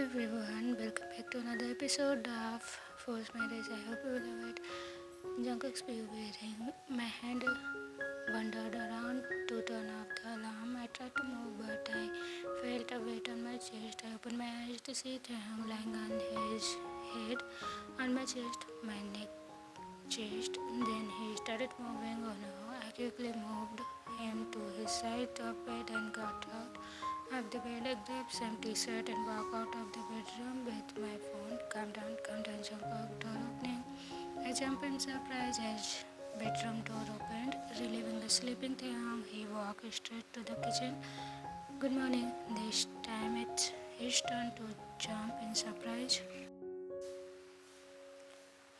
everyone, welcome back to another episode of Forced Marriage. I hope you will love it. Jungkook's wearing. My hand wandered around to turn off the alarm. I tried to move, but I felt a weight on my chest. I opened my eyes to see Taehyung lying on his head on my chest, my neck chest. Then he started moving. Oh no! I quickly moved him to his side of bed and got out of the bed. I grabbed some t-shirt and walked out of the bedroom with my phone. Calm down, Jungkook. Door opening. I jumped in surprise as bedroom door opened, relieving the sleeping Taehyung. He walked straight to the kitchen. Good morning. This time it's his turn to jump in surprise.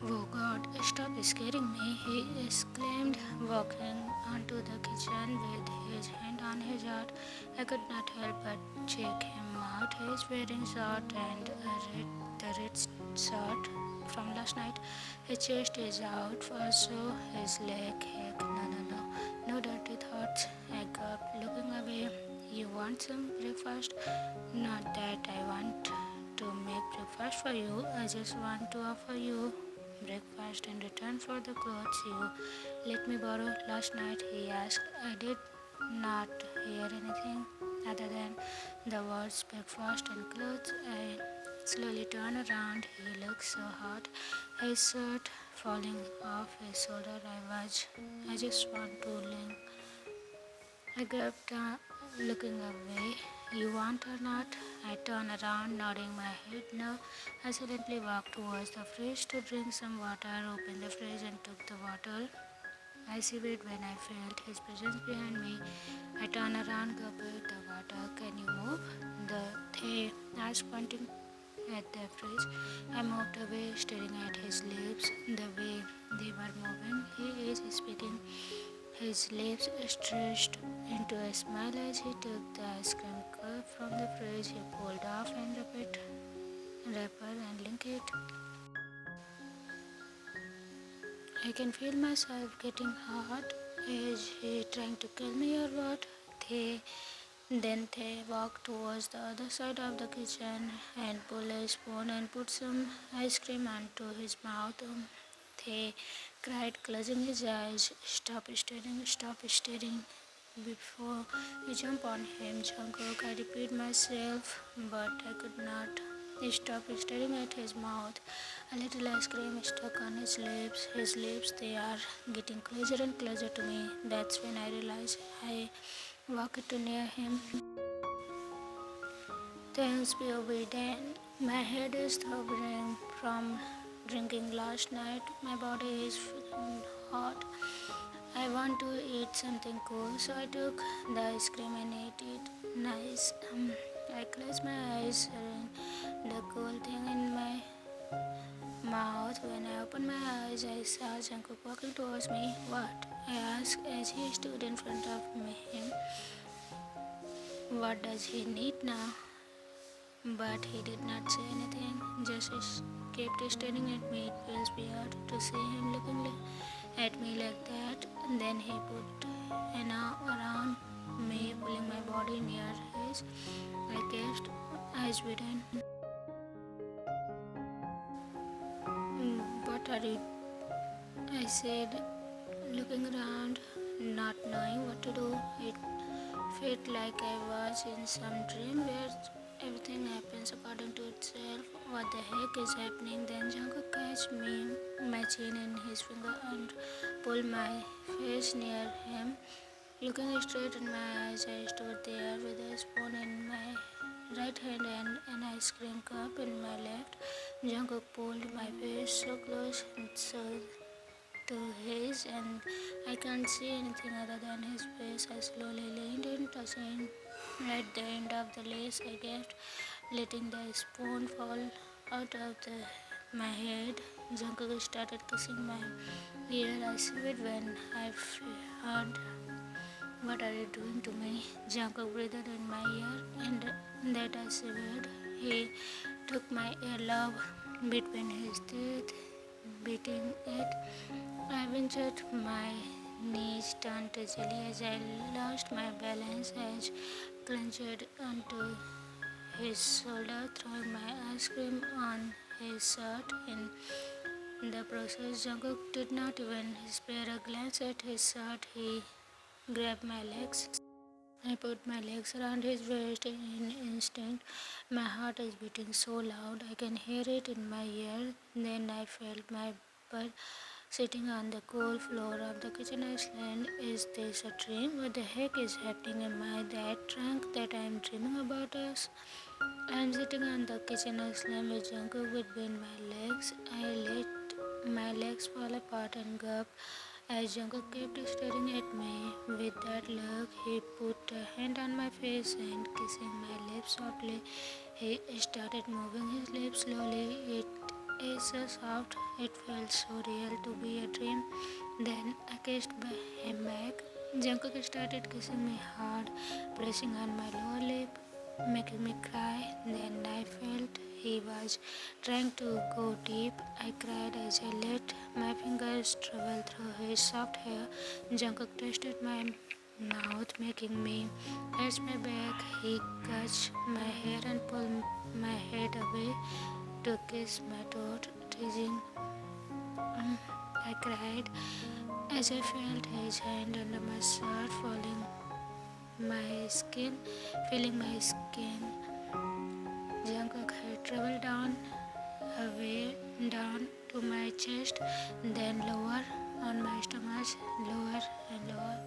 Oh God, stop scaring me, he exclaimed, walking onto the kitchen with his hand on his heart. I could not help but check him out. He is wearing short and the red shirt from last night. His chest is out, also his leg ache. No dirty thoughts. I gulped, looking away. You want some breakfast? Not that I want to make breakfast for you. I just want to offer you breakfast in return for the clothes you let me borrow last night, he asked. I did not hear anything other than the words breakfast and clothes. I slowly turned around. He looked so hot, his shirt falling off his shoulder. I just want to link. I grabbed looking away. You want or not? I turned around, nodding my head no. I silently walked towards the fridge to drink some water, opened the fridge and took the bottle. I shivered when I felt his presence behind me. I turned around, gulped the water. Can you move? They asked, pointing at the fridge. I moved away, staring at his lips, the way they were moving. He is speaking. His lips stretched into a smile as he took the ice cream cup from the fridge. He pulled off and wrapper and linked it. I can feel myself getting hot. Is he trying to kill me or what? Then they walked towards the other side of the kitchen and pulled a spoon and put some ice cream onto his mouth. They cried, closing his eyes. Stop staring before you jump on him, Jungkook. I repeat myself, but I could not stop staring at his mouth. A little ice cream stuck on his lips. His lips, they are getting closer and closer to me. That's when I realized. I walked too near him. Thanks be obedient. My head is throbbing from drinking last night. My body is freaking hot. I want to eat something cool, so I took the ice cream and ate it. Nice. I closed my eyes, hearing the cool thing in my mouth. When I opened my eyes, I saw Jungkook walking towards me. What? I asked as he stood in front of him. What does he need now? But he did not say anything, just kept staring at me. It feels weird to see him looking at me like that. Then he put an arm around me, pulling my body near his. I gasped, eyes widen. What are you? I said, looking around, not knowing what to do. It felt like I was in some dream where everything happens according to itself. What the heck is happening? Then Jungkook catch my chin in his finger and pulled my face near him. Looking straight in my eyes, I stood there with a spoon in my right hand and an ice cream cup in my left. Jungkook pulled my face so close and so to his, and I can't see anything other than his face. I slowly leaned in, touching at the end of the lace. I gasped, letting the spoon fall out of my head. Jungkook started kissing my ear. I shivered when I heard, "What are you doing to me?" Jungkook breathed in my ear, and that I shivered. He took my earlobe between his teeth, beating it. I ventured, my knees turned to jelly as I lost my balance, as clenched onto his shoulder, throwing my ice cream on his shirt. In the process, Jungkook did not even spare a glance at his shirt. He grabbed my legs. I put my legs around his waist in instinct. My heart is beating so loud I can hear it in my ear. Then I felt my butt sitting on the cold floor of the kitchen. I exclaimed, "Is this a dream? What the heck is happening? Am I that drunk that I am dreaming about us?" I am sitting on the kitchen exclaimed with Jungkook between my legs. I let my legs fall apart and gulped as Jungkook kept staring at me with that look. He put a hand on my face and kissing my lips softly. He started moving his lips slowly. It is so soft. It felt so real to be a dream. Then I kissed him back. Jungkook started kissing me hard, pressing on my lower lip, making me cry. Then I felt he was trying to go deep. I cried as I let my fingers travel through his soft hair. Jungkook twisted my mouth, making me arch my back. He touched my hair and pulled my head away to kiss my throat, teasing. I cried as I felt his hand under my shirt, my skin, feeling my skin. Jungkook had traveled away down to my chest, then lower on my stomach, lower and lower.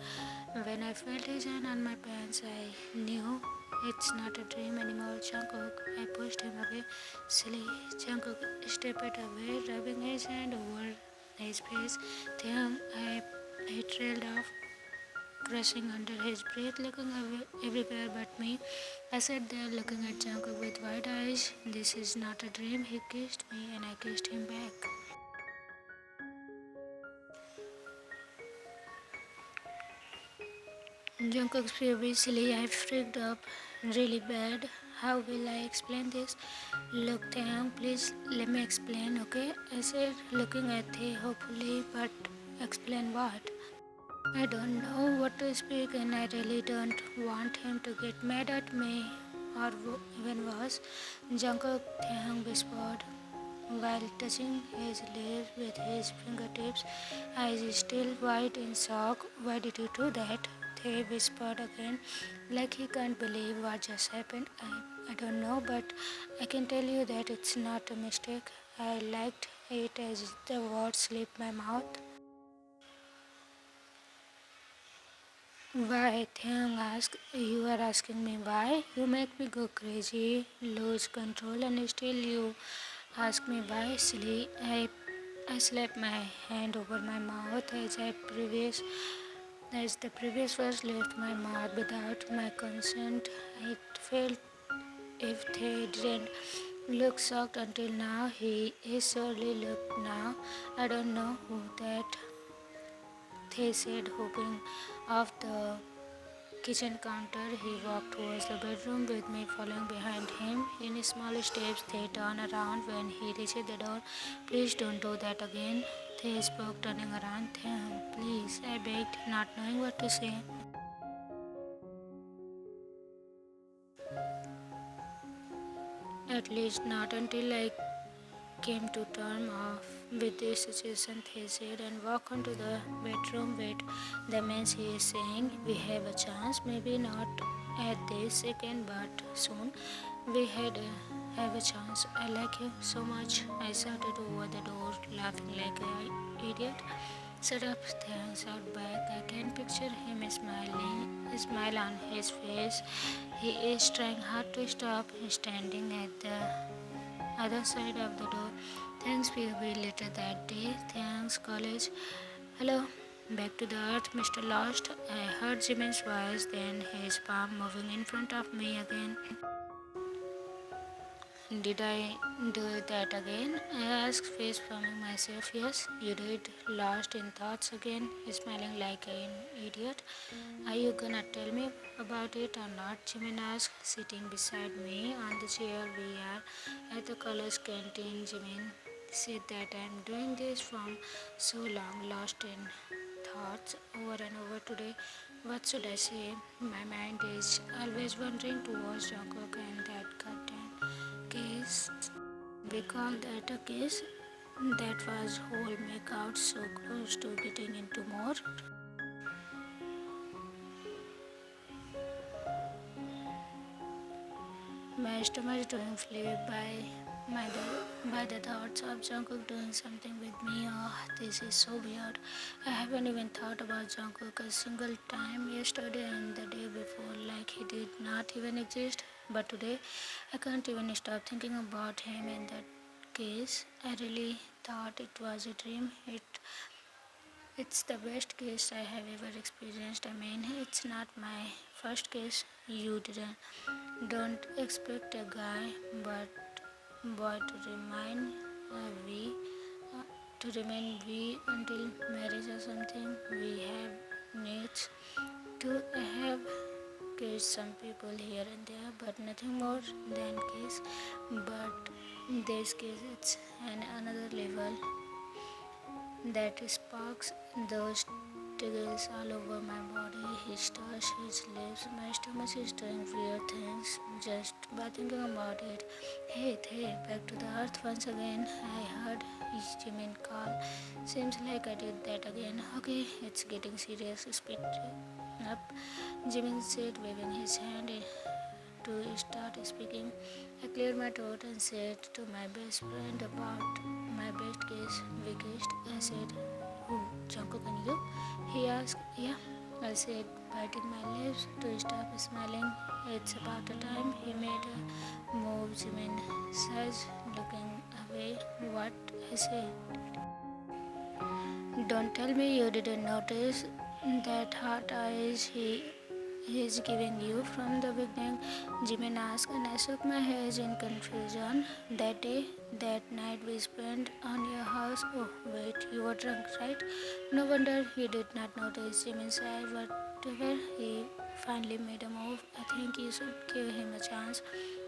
When I felt his hand on my pants, I knew it's not a dream anymore. Jungkook, I pushed him away. Silly. Jungkook stepped away, rubbing his hand over his face. Then I trailed off, crushing under his breath, looking everywhere but me. I sat there looking at Jungkook with wide eyes. This is not a dream. He kissed me and I kissed him back. Jungkook's previously I freaked up really bad. How will I explain this? Look, Taehyung, please let me explain, okay? I said, looking at Tae hopefully, but explain what? I don't know what to speak and I really don't want him to get mad at me or even worse. Jungkook, Taehyung whispered while touching his lips with his fingertips. Eyes still wide in shock. Why did you do that? Tae whispered again, like he can't believe what just happened. I don't know, but I can tell you that it's not a mistake. I liked it as the words slipped my mouth. Why? Taehyung asked. You are asking me why? You make me go crazy, lose control, and still you ask me why, silly. I slapped my hand over my mouth as the previous words left my mouth without my consent. I felt if they didn't look shocked until now, he surely looked now. I don't know who that, they said, hoping off the kitchen counter. He walked towards the bedroom with me following behind him. In small steps, they turned around when he reached the door. Please don't do that again. They spoke, turning around. Please, I begged, not knowing what to say. At least not until I came to terms with this situation, he said, and walk onto the bedroom. Wait, that means he is saying we have a chance, maybe not at this second, but soon. We have a chance. I like you so much. I shouted over the door, laughing like an idiot. Shut up, thanks out back. I can picture him smiling, a smile on his face. He is trying hard to stop, standing at the other side of the door. Thanks, POV later that day. Thanks, college. Hello. Back to the earth, Mr. Lost. I heard Jimin's voice, then his palm moving in front of me again. Did I do that again? I asked, face palming myself. Yes, you did. Lost in thoughts again, smiling like an idiot. Are you gonna tell me about it or not? Jimin asked, sitting beside me on the chair. We are at the college canteen. Jimin said that I'm doing this from so long, lost in thoughts over and over today. What should I say? My mind is always wandering towards Jungkook and that goddamn we call that a kiss? That was whole makeout so close to getting into more. My stomach is doing flip by the thoughts of Jungkook doing something with me. Oh, this is so weird. I haven't even thought about Jungkook a single time yesterday and the day before, like he did not even exist. But today, I can't even stop thinking about him in that case. I really thought it was a dream. It's the best case I have ever experienced. I mean, it's not my first case. You don't expect a guy, but boy we to remain we until marriage or something. We have needs to have kids. Some people here and there, but nothing more than kiss. But in this case, it's another level that sparks those tingles all over my body. His touch, his lips, my stomach is doing weird things just by thinking about it. Hey, back to the earth once again. I heard his Jimin call. Seems like I did that again. Okay, it's getting serious. Speed up. Jimin said, waving his hand to start speaking. I cleared my throat and said to my best friend about my best case we kissed. I said, who, Jungkook and you? He asked, yeah. I said, biting my lips to stop smiling. It's about the time he made a move. Jimin says, looking away. What? I said. Don't tell me you didn't notice that hard eyes he's giving you from the beginning, Jimin asked, and I shook my head in confusion. That day, that night we spent on your house. Oh, wait, you were drunk, right? No wonder you did not notice, Jimin said. Whatever, he finally made a move. I think you should give him a chance.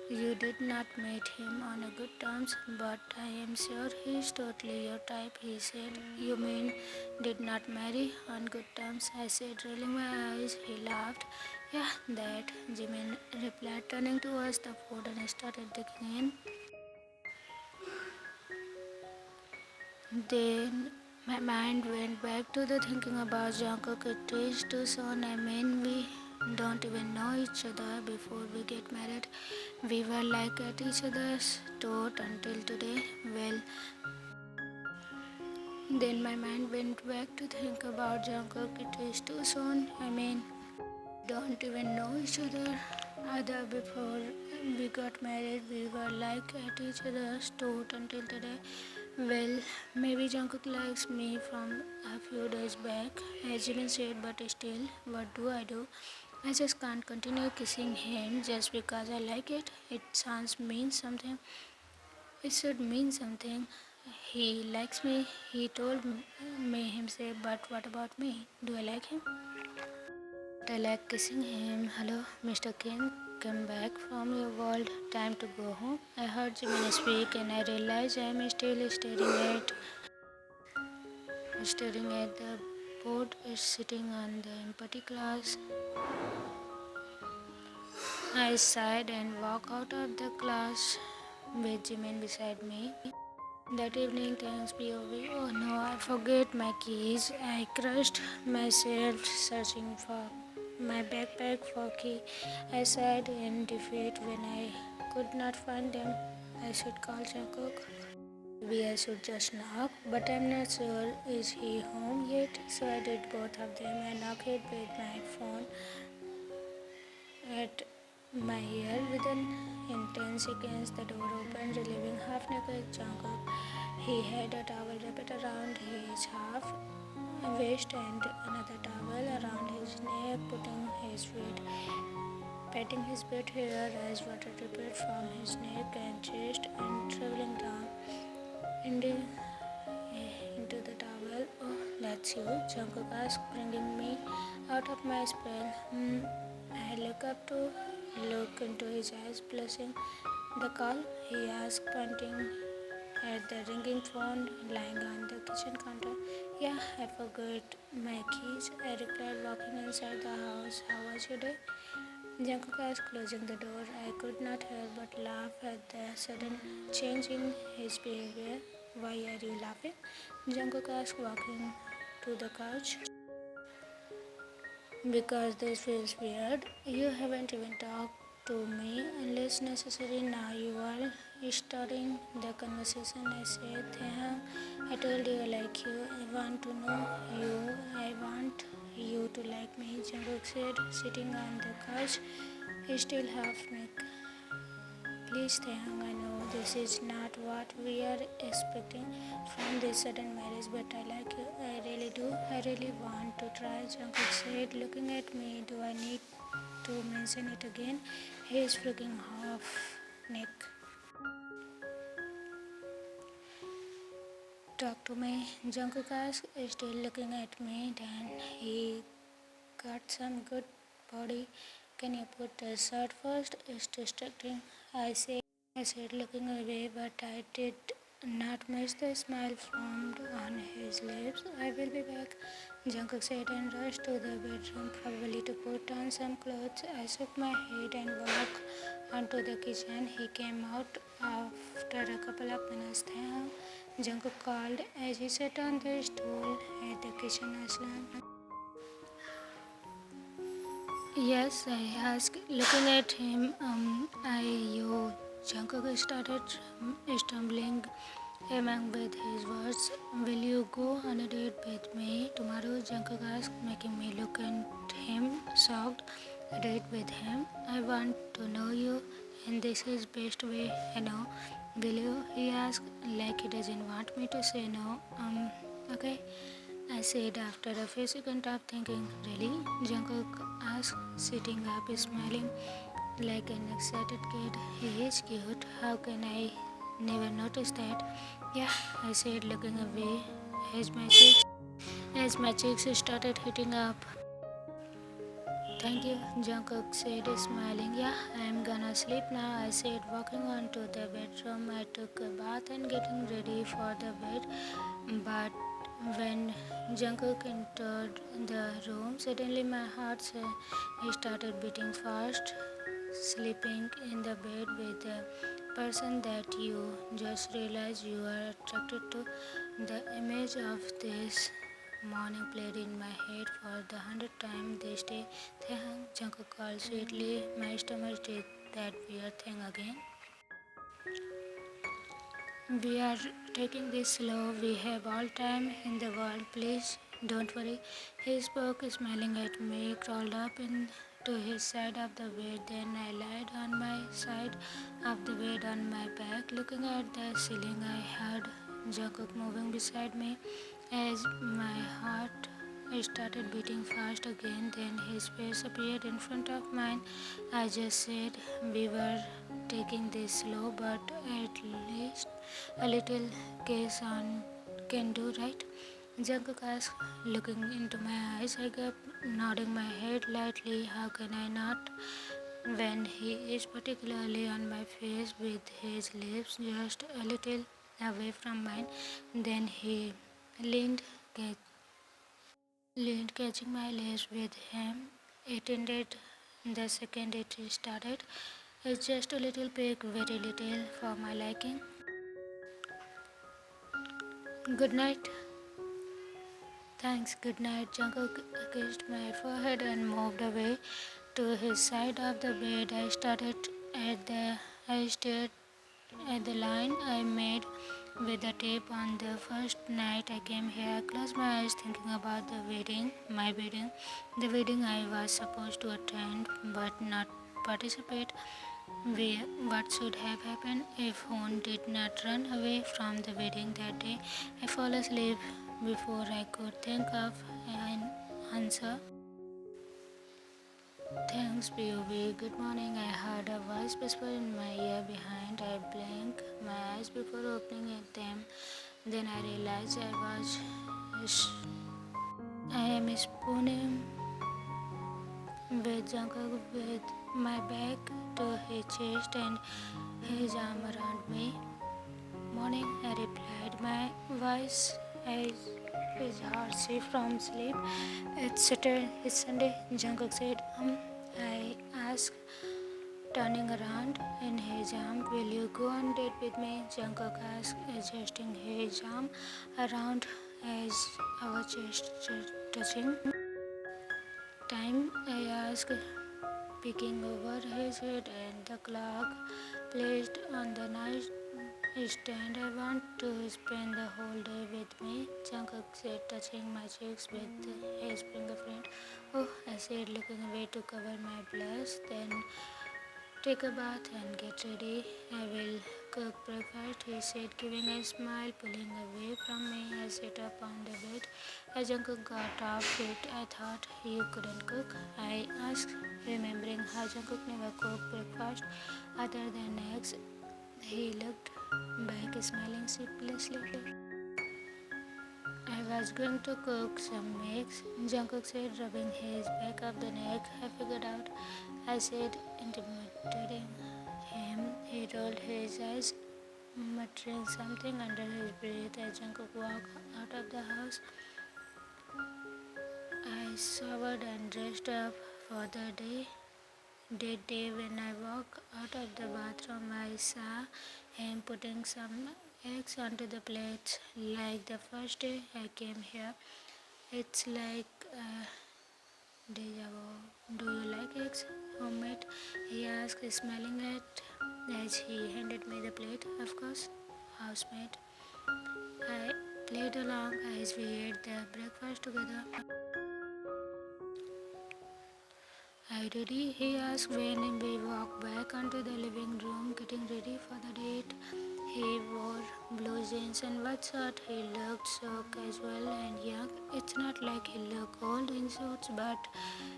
You did not meet him on a good terms, but I am sure he's totally your type, he said. You mean did not marry on good terms? I said, rolling my eyes. He laughed. Yeah, that, Jimin replied, turning towards the food and started digging in. Then my mind went back to the thinking about Jungkook. It is too soon. I mean, we don't even know each other before we get married. We were like at each other's throat until today. Well, then my mind went back to think about Jungkook. It is too soon. I mean, don't even know each other either before we got married. We were like at each other's throat until today. Well, maybe Jungkook likes me from a few days back, as Jimin said, but still, what do I do? I just can't continue kissing him just because I like it. It sounds means something. It should mean something. He likes me. He told me himself, but what about me? Do I like him? I like kissing him. Hello, Mr. Kim. Come back from your world. Time to go home. I heard Jimin speak and I realized I am still staring at the board sitting on the empty class. I sighed and walked out of the class with Jimin beside me. That evening, thanks POV. Oh no, I forget my keys. I crushed myself searching for my backpack for key. I sighed in defeat when I could not find them. I should call Jungkook. Maybe I should just knock, but I'm not sure. Is he home yet? So I did both of them. I knocked with my phone at my ear. Within in 10 seconds, the door opened, relieving half-naked Jungkook. He had a towel wrapped around his half waist and another towel around his neck, putting his feet, patting his wet hair as water dripped from his neck and chest and traveling down ending into the towel. Oh, that's you, Jungkook asked, bringing me out of my spell. I look into his eyes, blushing. The call? He asked, pointing at the ringing phone lying on the kitchen counter. Yeah, I forgot my keys, I replied, walking inside the house. How was your day? Jungkook asked, closing the door. I could not help but laugh at the sudden change in his behavior. Why are you laughing? Jungkook asked, walking to the couch. Because this feels weird. You haven't even talked to me unless necessary. Now you are starting the conversation. I said, Taehyung, I told you I like you. I want to know you. I want you to like me. Jungkook said, sitting on the couch, still half naked. Please, Taehyung, I know this is not what we are expecting from this sudden marriage, but I like you. I really do. I really want to try. Jungkook said, looking at me. Do I need to mention it again? He is freaking half naked. Talk to me. Jungkook asked, still looking at me. Then he got some good body. Can you put the shirt first? It's distracting. I said, looking away, but I did not miss the smile formed on his lips. I will be back, Jungkook said and rushed to the bedroom, probably to put on some clothes. I shook my head and walked onto the kitchen. He came out after a couple of minutes. Taehyung, Jungkook called as he sat on the stool at the kitchen island. Yes, I asked, looking at him. You. Jungkook started stumbling among with his words. Will you go on a date with me tomorrow? Jungkook asked, making me look at him, shocked. A date with him? I want to know you, and this is best way I know. Will you? He asked, like he doesn't want me to say no. Okay. I said after a few seconds of thinking. Really? Jungkook asked, sitting up, smiling like an excited kid. He is cute. How can I never notice that? Yeah, I said, looking away as my cheeks started heating up. Thank you, Jungkook said, smiling. Yeah, I'm gonna sleep now, I said, walking on to the bedroom. I took a bath and getting ready for the bed. But when Jungkook entered the room, suddenly my heart started beating fast. Sleeping in the bed with the person that you just realize you are attracted to. The image of this morning played in my head for the 100th time this day. Taehyung, Jungkook called sweetly. My stomach did that weird thing again. We are taking this slow. We have all time in the world. Please don't worry. He spoke, smiling at me, crawled up into his side of the bed. Then I lied on my side of the bed on my back, looking at the ceiling. I heard Jungkook moving beside me as my heart started beating fast again. Then his face appeared in front of mine. I just said we were taking this slow, but at least a little case on can do, right? Jungkook asked, looking into my eyes. I kept nodding my head lightly. How can I not? When he is particularly on my face with his lips just a little away from mine. Then he leaned, catching my lips with him. It ended the second it started. It's just a little peck, very little for my liking. Good night. Thanks, good night. Jungkook kissed my forehead and moved away to his side of the bed. I stared at the line I made with the tape on the first night I came here. I closed my eyes thinking about my wedding, the wedding I was supposed to attend but not participate. What should have happened if Hoon did not run away from the wedding that day? I fell asleep before I could think of an answer. Thanks, POV. Good morning. I heard a voice whisper in my ear behind. I blinked my eyes before opening them. Then I realized I am spooning with Jungkook with my back to his chest and his arm around me. Morning, I replied. My voice is hoarse from sleep. It's Sunday, Jungkook said. I asked, turning around in his arm. Will you go on date with me? Jungkook asked, adjusting his arm around as our chest touching. Time, I asked, peeking over his head and the clock placed on the nightstand. I want to spend the whole day with me, Jungkook said, touching my cheeks with his fingerprint. Oh, I said, looking away to cover my blush. Then take a bath and get ready. I will cook breakfast, he said, giving a smile, pulling away from me. I sat up on the bed. As Jungkook got off it, I thought you couldn't cook. I asked, remembering how Jungkook never cooked breakfast other than eggs. He looked back, smiling sheepishly. I was going to cook some eggs, Jungkook said, rubbing his back of the neck. I figured out, I said, intimidating him. He rolled his eyes, muttering something under his breath as Jungkook walked out of the house. I showered and dressed up for the day. That day when I walked out of the bathroom, I saw him putting some eggs onto the plates. Like the first day I came here, it's like deja vu. Do you like eggs, homemade? He asked, smiling at as he handed me the plate. Of course, housemade. I played along as we ate the breakfast together. Are you ready? He asked when we walked back onto the living room, getting ready for the date. He wore blue jeans and white shirt. He looked so casual and young. It's not like he looked old in suits, but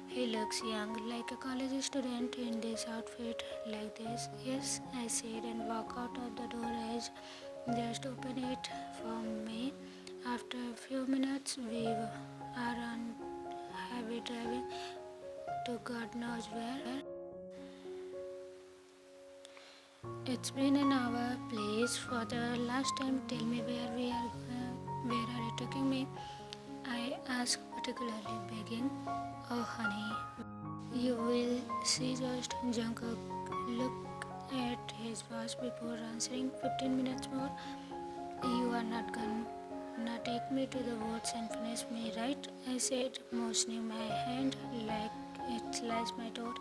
he looks young, like a college student in this outfit like this. Yes, I said and walked out of the door as just open it for me. After a few minutes, we are on highway driving to God knows where. It's been an hour, please. For the last time, tell me where we are going. Where are you taking me? I asked, particularly begging. Oh, honey, you will see. Just Jungkook looked at his watch before answering. 15 minutes more. You are not gonna take me to the woods and finish me, right? I said, motioning my hand like it sliced my throat.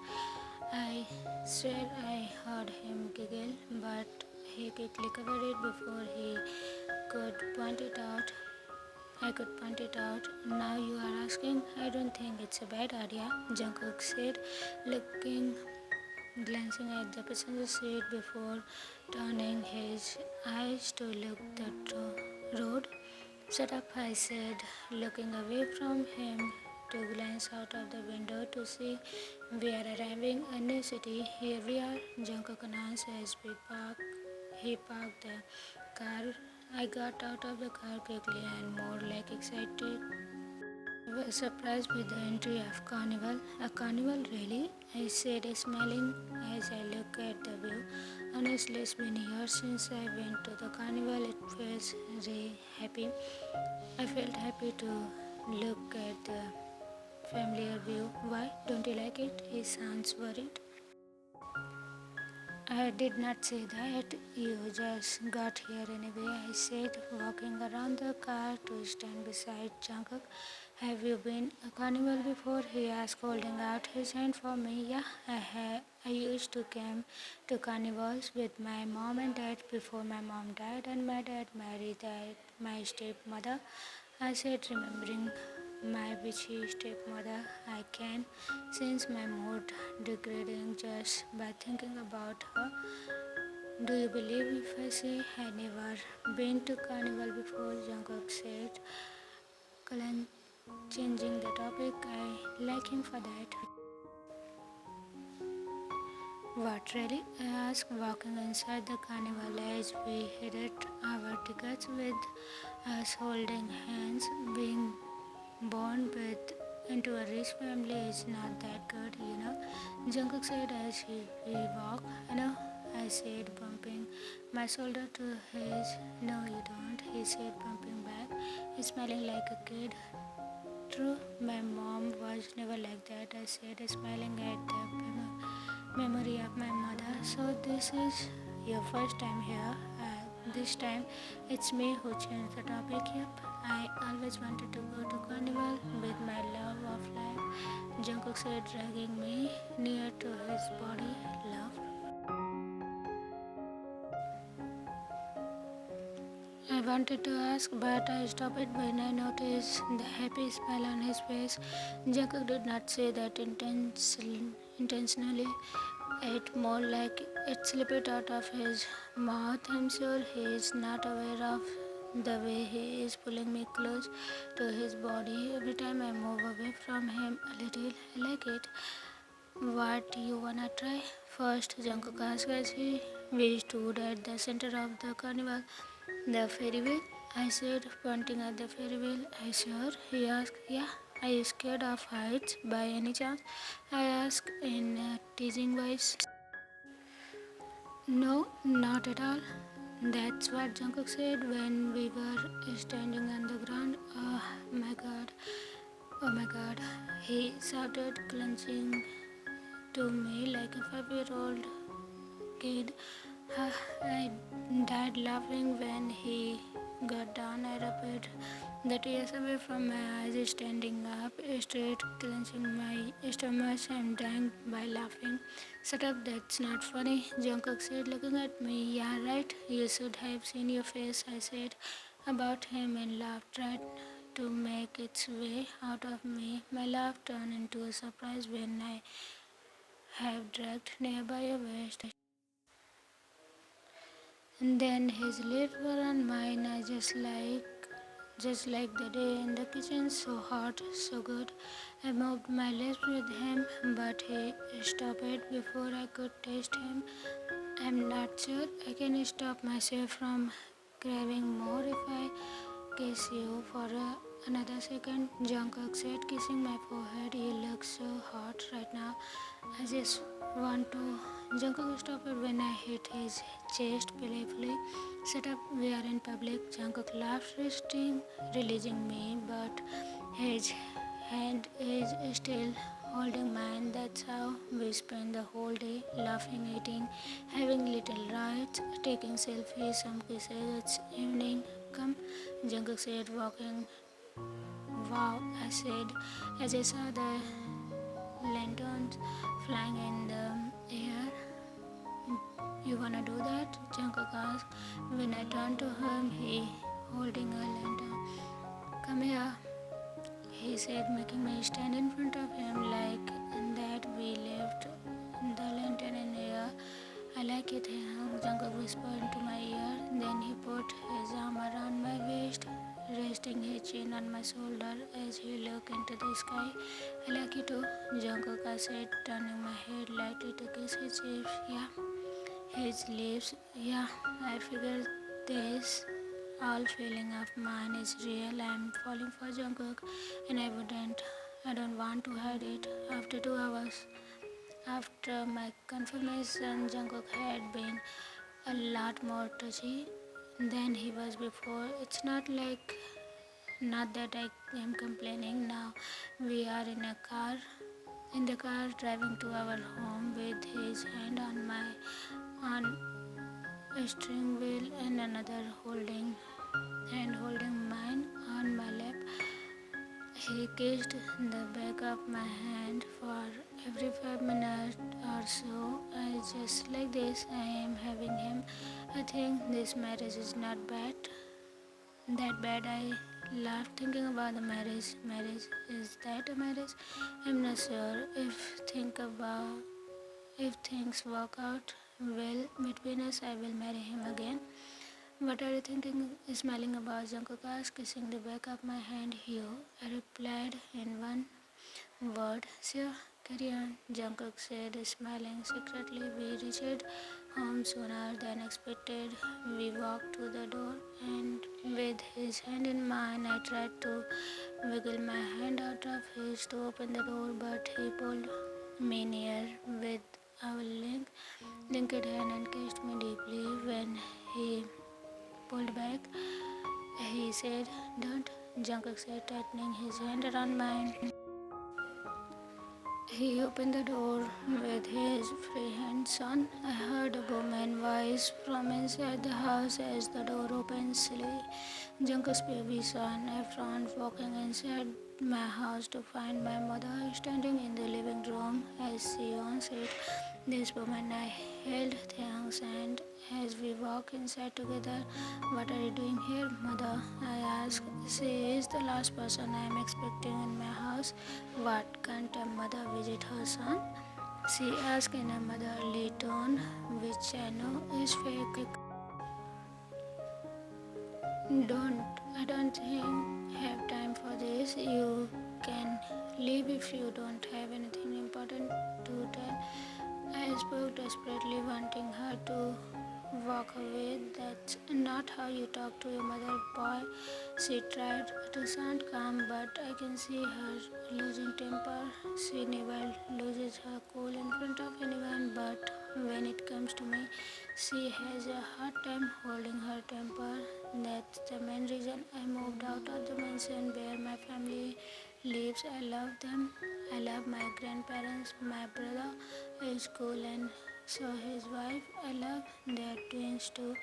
I swear I heard him giggle, but he quickly covered it before he could point it out. I could point it out. Now you are asking. I don't think it's a bad idea, Jungkook said, glancing at the passenger seat before turning his eyes to look the road. Shut up, I said, looking away from him to glance out of the window to see we are arriving a new city. Here we are, Jungkook announced as he parked the car. I got out of the car quickly and more like excited. I was surprised with the entry of Carnival. A carnival, really? I said, smiling as I looked at the view. Honestly, it's been years since I went to the carnival. It feels really happy. I felt happy to look at the familiar view. Why? Don't you like it? He sounds worried. I did not say that. You just got here anyway, I said, walking around the car to stand beside Jungkook. Have you been a carnival before? He asked, holding out his hand for me. Yeah, I have. I used to come to carnivals with my mom and dad before my mom died and my dad married my stepmother. I said, remembering my bitchy stepmother, I can sense my mood degrading just by thinking about her. Do you believe if I say I never been to carnival before? Jungkook said, changing the topic. I like him for that. What really? I asked, walking inside the carnival as we headed our tickets with us holding hands. Being born into a rich family is not that good, you know. Jungkook said as we walked. No, I said, bumping my shoulder to his. No, you don't, he said, bumping back, smiling like a kid. True, my mom was never like that, I said, smiling at the memory of my mother. So this is your first time here. This time it's me who changed the topic. Yep, I always wanted to go to carnival with my love of life. Jungkook said, dragging me near to his body. Love. I wanted to ask, but I stopped it when I noticed the happy smile on his face. Jungkook did not say that intentionally. It more like it slipped out of his mouth. I'm sure he is not aware of the way he is pulling me close to his body. Every time I move away from him a little, I like it. What you wanna try? First, Jungkook asked as we stood at the center of the carnival. The ferry wheel? I said, pointing at the ferry wheel. I sure? He asked. Yeah. Are you scared of heights by any chance? I asked in a teasing voice. No, not at all. That's what Jungkook said when we were standing on the ground. Oh my god. Oh my god. He shouted, clenching to me like a 5-year-old kid. I died laughing when he got down. I rubbed the tears away from my eyes, standing up straight, clenching my stomach and dying by laughing. Shut up, that's not funny, Jungkook said, looking at me. Yeah, right, you should have seen your face, I said about him, and laughed, tried to make its way out of me. My laugh turned into a surprise when I have dragged nearby a waist. And then his lips were on mine, just like the day in the kitchen, so hot, so good. I moved my lips with him, but he stopped it before I could taste him. I'm not sure I can stop myself from craving more if I kiss you for another second, Jungkook said, kissing my forehead. You look so hot right now. I just want to. Jungkook stopped when I hit his chest playfully. Shut up, we are in public. Jungkook laughed, releasing me, but his hand is still holding mine. That's how we spend the whole day, laughing, eating, having little rides, taking selfies, some kisses. It's evening. Come, Jungkook said, walking. Wow, I said, as I saw the lanterns flying in the air. You wanna do that? Jungkook asked. When I turned to him, he holding a lantern. Come here, he said, making me stand in front of him like that. We left the lantern in air. I like it, Jungkook whispered into my ear. Then he put his arm around my waist, resting his chin on my shoulder as he looked into the sky. I like it too, Jungkook, I said, turning my head lightly to kiss his lips. Yeah, his lips. Yeah, I figured this all feeling of mine is real. I'm falling for Jungkook, and I don't want to hide it. After 2 hours, after my confirmation, Jungkook had been a lot more touchy than he was before. It's not that I am complaining now. We are in the car driving to our home with his hand on a steering wheel and another holding mine on my lap. He kissed the back of my hand for every 5 minutes or so. I just like this. I am having him. I think this marriage is not that bad. I laughed thinking about the marriage. Marriage, is that a marriage? I'm not sure. If things work out well between us, I will marry him again. What are you thinking? Smiling about, Jungkook asked, kissing the back of my hand. You, I replied in one word. Sure, carry on, Jungkook said, smiling secretly. We reached home sooner than expected. We walked to the door, and with his hand in mine, I tried to wiggle my hand out of his to open the door, but he pulled me near with our linked hand and kissed me deeply. When he pulled back, he said, Don't, Jungkook said, tightening his hand around mine. He opened the door with his free hand. Son, I heard a woman's voice from inside the house as the door opened. Silly. Jungkook's baby son, Efron, walking inside my house to find my mother standing in the living room as she answered. This woman I held Taehyung's hand as we walked inside together. What are you doing here, mother? I asked. She is the last person I am expecting in my house. What, can't a mother visit her son? She asked in a motherly tone, which I know is fake. I don't think have time for this. You can leave if you don't have anything important to tell. I spoke desperately, wanting her to walk away. That's not how you talk to your mother, boy. She tried to sound calm, but I can see her losing temper. She never loses her cool in front of anyone, but when it comes to me, she has a hard time holding her temper. That's the main reason I moved out of the mansion where my family lives. I love them. I love my grandparents. My brother is cool and so his wife. I love their twins too.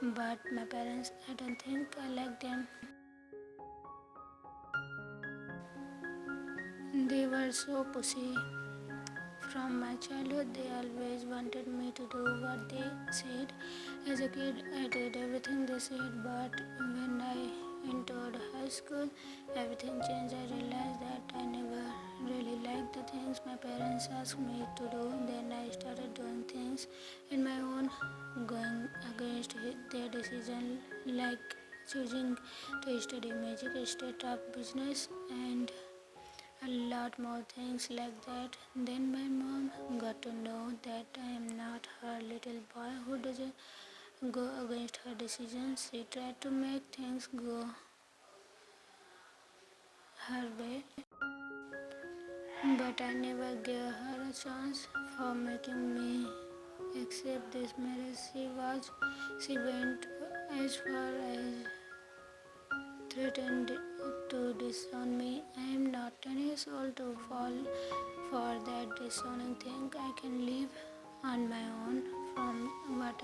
But my parents, I don't think I like them. They were so pushy. From my childhood, they always wanted me to do what they said. As a kid, I did everything they said, but when I entered high school, everything changed. I realized that I never really liked the things my parents asked me to do. Then I started doing things in my own, going against their decision, like choosing to study music instead of business and a lot more things like that. Then my mom got to know that I am not her little boy who doesn't go against her decisions. She tried to make things go her way, but I never gave her a chance for making me accept this marriage. She went as far as threatened to disown me. I am not 10 years old to fall for that disowning thing. I can live on my own from what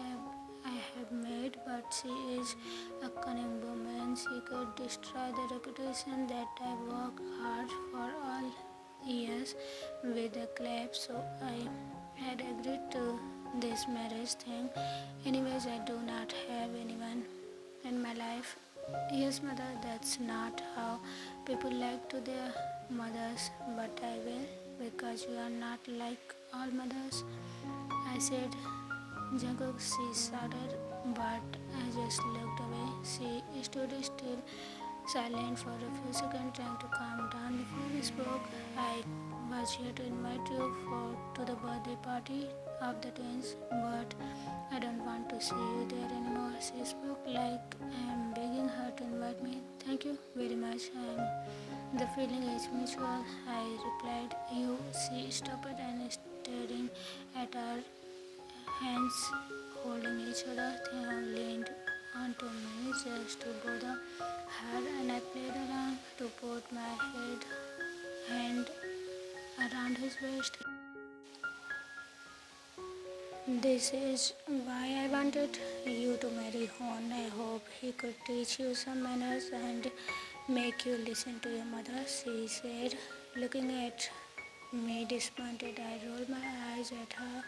I have made, but she is a cunning woman. She could destroy the reputation that I worked hard for all years with a clap, so I had agreed to this marriage thing. Anyways, I do not have anyone in my life. Yes, mother, that's not how people like to their mothers, but I will because you are not like all mothers. I said, Jungkook, she shouted, but I just looked away. She stood still, silent for a few seconds, trying to calm down before we spoke. I was here to invite you to the birthday party of the twins, but I don't want to see you there anymore. She spoke like I am begging her to invite me. Thank you very much. The feeling is mutual. I replied. You. She stopped and staring at our hands holding each other. Taehyung leaned onto me just to bother her, and I played around to put my hand around his waist. This is why I wanted you to marry Hon. I hope he could teach you some manners and make you listen to your mother, she said, looking at me disappointed. I rolled my eyes at her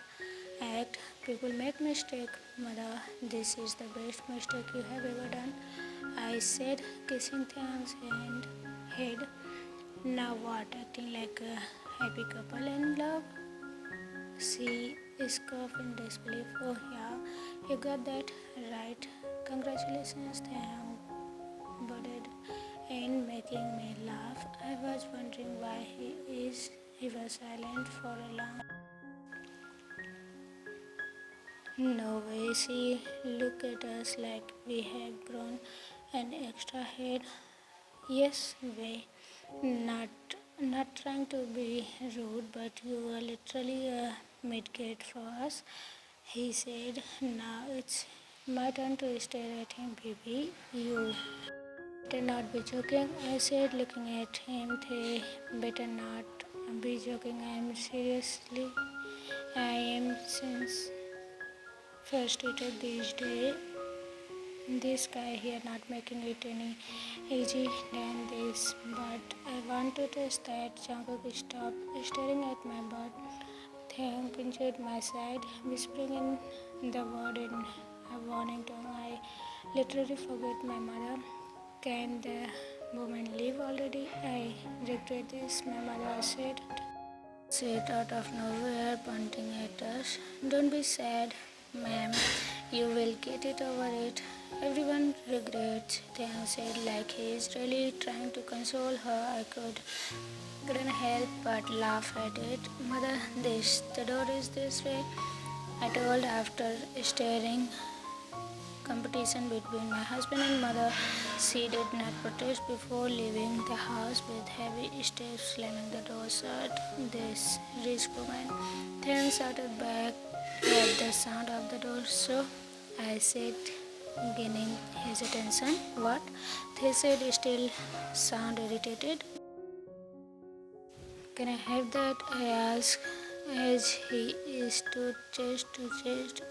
act. People make mistakes, mother. This is the best mistake you have ever done, I said, kissing Taehyung's head. Now what, acting like a happy couple in love? She scoffed in disbelief. Oh yeah, you got that right. Congratulations, Taehyung budded in, making me laugh. I was wondering why he was silent for a long. No way, she looked at us like we have grown an extra head. Yes, way. Not not trying to be rude, but you are literally a midget for us, he said. Now it's my turn to stare at him, baby. You better not be joking, I said, looking at him. They better not. be joking. I am seriously. I am since frustrated these days. This guy here not making it any easy than this. But I want to test that Taekook stop staring at my butt. Taehyung pinched my side, whispering in the word in a warning tone. I literally forget my mother. Can the woman leave already? I regret this, my mother said out of nowhere, pointing at us. Don't be sad, ma'am. You will get it over it. Everyone regrets, Taehyung said, like he is really trying to console her. I couldn't help but laugh at it. Mother, the door is this way, I told after staring competition between my husband and mother. She did not protest before leaving the house with heavy steps, slamming the door shut. This rich woman then shouted back at the sound of the door. So I said, gaining his attention. What? They said, still sound irritated. Can I have that? I asked as he stood chest to chest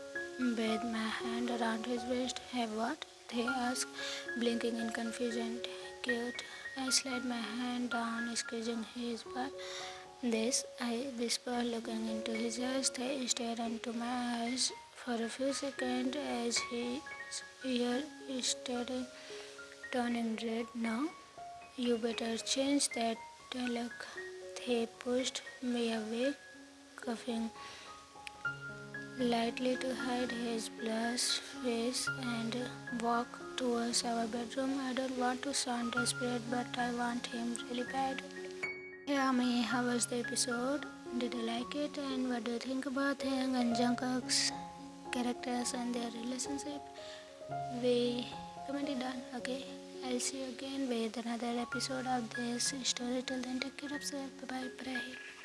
with my hand around his waist. Have what? They asked, blinking in confusion. Cute. I slid my hand down, squeezing his butt. This, I whispered, looking into his eyes. They stared into my eyes for a few seconds as his ear started turning red. Now, you better change that look. He pushed me away, coughing lightly to hide his blushed face, and walked towards our bedroom. I don't want to sound desperate, but I want him really bad. Yeah, me, how was the episode? Did you like it? And what do you think about Taehyung and Jungkook's characters and their relationship? We commented down, okay? I'll see you again with another episode of this story. Till then, take care of yourself. Bye bye.